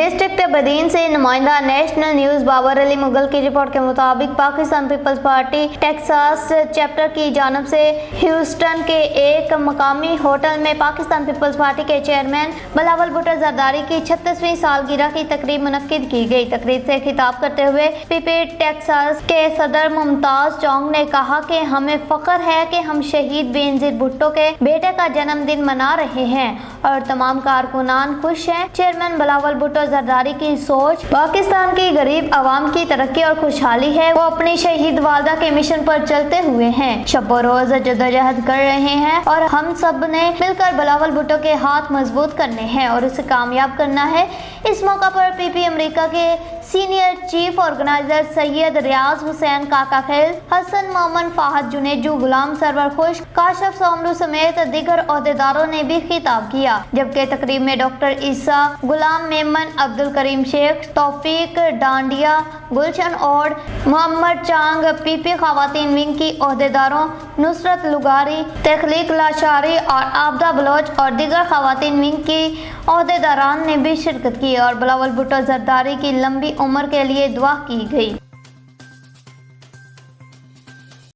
District Badin से नुमाइंदा national news Babar Ali Mughal की रिपोर्ट के मुताबिक Pakistan Peoples Party Texas chapter की जानिब से ह्यूस्टन के एक मकामी होटल में पाकिस्तान पीपल्स पार्टी के चेयरमैन बिलावल भुट्टो जरदारी की 36वीं सालगिरह की तकरीब मुनक्किद की गई। तकरीब से खिताब करते हुए पीपी टेक्सास के सदर मुमताज चौंग ने कहा कि हमें फख्र है कि हम शहीद बेनजीर भुट्टो के बेटे का जन्मदिन मना रहे हैं और तमाम कारकुनान खुश हैं। चेयरमैन बिलावल भुट्टो जरदारी की सोच पाकिस्तान की गरीब आवाम की तरक्की और खुशहाली है। वो अपनी शहीद वालदा के मिशन पर चलते हुए हैं, शब रोज जद्दोजहद कर रहे हैं और हम सब ने मिलकर बिलावल भुट्टो के हाथ मजबूत करने हैं और उसे कामयाब करना है। इस मौका पर पीपी अमेरिका के सीनियर चीफ ऑर्गेनाइजर सैयद रियाज हुसैन काका खेल, हसन मोहम्मद फाहद जुनेजू, गुलाम सरवर खुश, काशफ सोमरू समेत दीगर ओहदेदारों ने भी खिताब किया। जबकि तकरीब में डॉक्टर ईसा, गुलाम मेमन, अब्दुल करीम शेख, तौफीक डांडिया, गुलशन ओड, मोहम्मद चांग, पीपी खवातीन विंग की ओहदेदारों नुसरत लुगारी, तखलीक लाशारी और आबदा बलोच और दीगर खवातीन विंग की ओहदेदारान ने भी शिरकत की और बिलावल भुट्टो जरदारी की लंबी उम्र के लिए दुआ की गई।